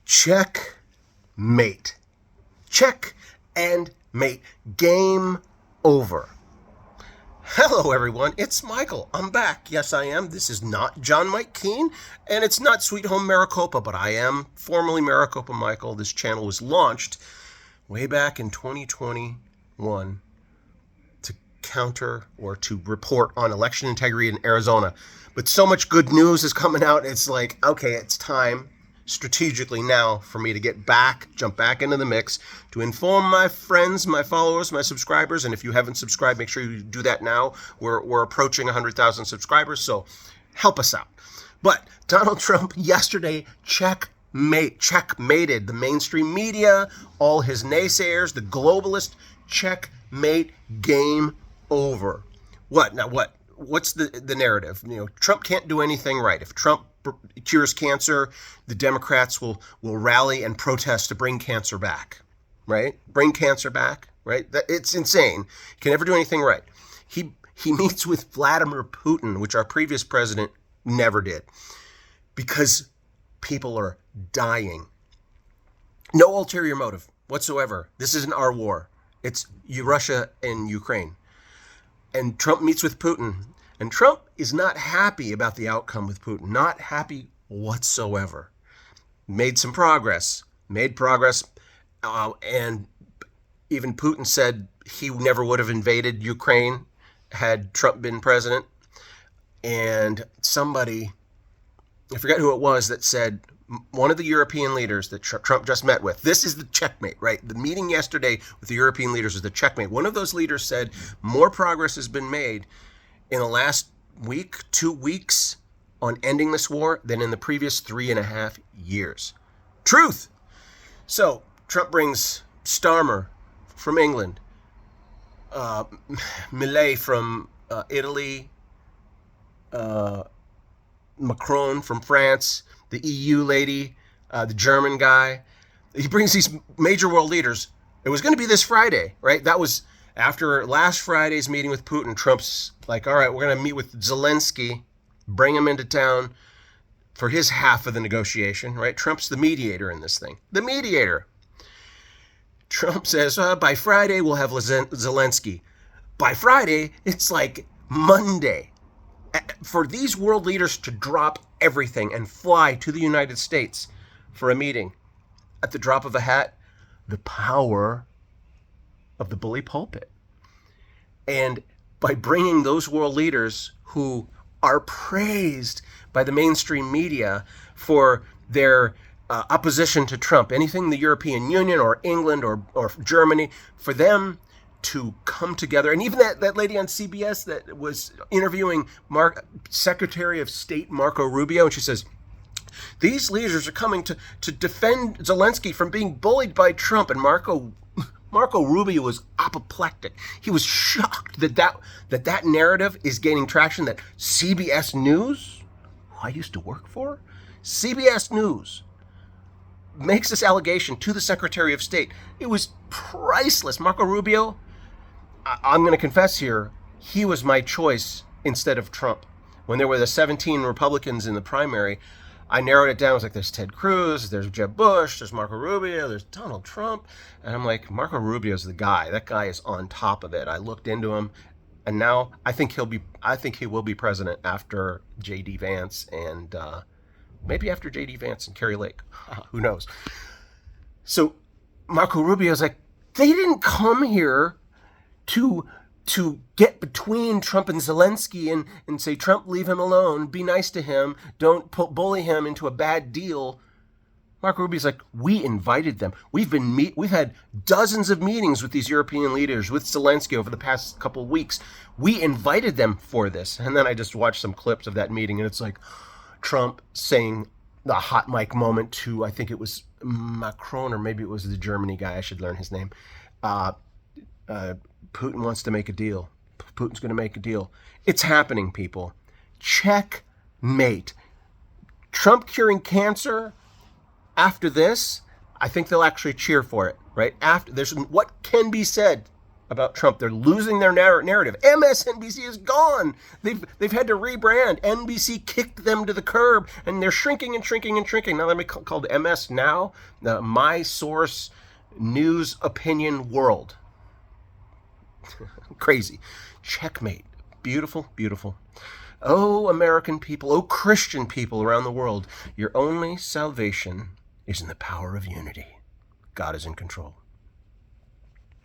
Check, mate. Check and mate. Game over. Hello, everyone. It's Michael. I'm back. Yes, I am. This is not John Mike Keane, and it's not Sweet Home Maricopa, but I am formerly Maricopa Michael. This channel was launched way back in 2021 to counter or to report on election integrity in Arizona. But so much good news is coming out. It's like, okay, it's time strategically now for me to jump back into the mix to inform my friends, my followers, my subscribers. And if you haven't subscribed, make sure you do that now. We're approaching 100,000 subscribers, so help us out. But Donald Trump yesterday checkmated the mainstream media, all his naysayers, the globalists. Checkmate, game over. What's the narrative? Trump can't do anything right. If Trump cures cancer, the Democrats will rally and protest to bring cancer back, right? Bring cancer back, right? It's insane. He can never do anything right. He meets with Vladimir Putin, which our previous president never did, because people are dying. No ulterior motive whatsoever. This isn't our war. It's Russia and Ukraine. And Trump meets with Putin. And Trump is not happy about the outcome with Putin. Not happy whatsoever. Made progress. And even Putin said he never would have invaded Ukraine had Trump been president. And somebody, I forget who it was, that said, one of the European leaders that Trump just met with, this is the checkmate, right? The meeting yesterday with the European leaders was the checkmate. One of those leaders said more progress has been made in the last week, 2 weeks, on ending this war than in the previous 3.5 years. Truth! So, Trump brings Starmer from England, Millet from Italy, Macron from France, the EU lady, the German guy. He brings these major world leaders. It was going to be this Friday, right? That was after last Friday's meeting with Putin. Trump's like, all right, we're going to meet with Zelensky, bring him into town for his half of the negotiation, right? Trump's the mediator in this thing. The mediator. Trump says, by Friday, we'll have Zelensky. By Friday, it's like Monday. For these world leaders to drop everything and fly to the United States for a meeting at the drop of a hat, the power of the bully pulpit. And by bringing those world leaders who are praised by the mainstream media for their opposition to Trump, anything the European Union or England or Germany, for them to come together. And even that lady on CBS that was interviewing Secretary of State Marco Rubio, and she says, these leaders are coming to defend Zelensky from being bullied by Trump. And Marco Rubio was apoplectic. He was shocked that narrative is gaining traction, that CBS News, who I used to work for, CBS News makes this allegation to the Secretary of State. It was priceless. Marco Rubio, I'm going to confess here, he was my choice instead of Trump. When there were the 17 Republicans in the primary, I narrowed it down. I was like, there's Ted Cruz, there's Jeb Bush, there's Marco Rubio, there's Donald Trump. And I'm like, Marco Rubio's the guy. That guy is on top of it. I looked into him, and now I think he will be president after J.D. Vance and maybe after J.D. Vance and Kerry Lake. Who knows? So Marco Rubio's like, they didn't come here to get between Trump and Zelensky and say, Trump, leave him alone, be nice to him, don't bully him into a bad deal. Marco Rubio's like, we invited them. We've had dozens of meetings with these European leaders, with Zelensky over the past couple of weeks. We invited them for this. And then I just watched some clips of that meeting, and it's like Trump saying the hot mic moment to, I think it was Macron, or maybe it was the Germany guy. I should learn his name. Putin wants to make a deal. Putin's going to make a deal. It's happening, people. Checkmate. Trump curing cancer. After this, I think they'll actually cheer for it, right? There's what can be said about Trump. They're losing their narrative. MSNBC is gone. They've had to rebrand. NBC kicked them to the curb, and they're shrinking and shrinking and shrinking. Now they're called MS Now, My Source News Opinion World. Crazy. Checkmate. Beautiful, beautiful. Oh, American people, oh, Christian people around the world, your only salvation is in the power of unity. God is in control.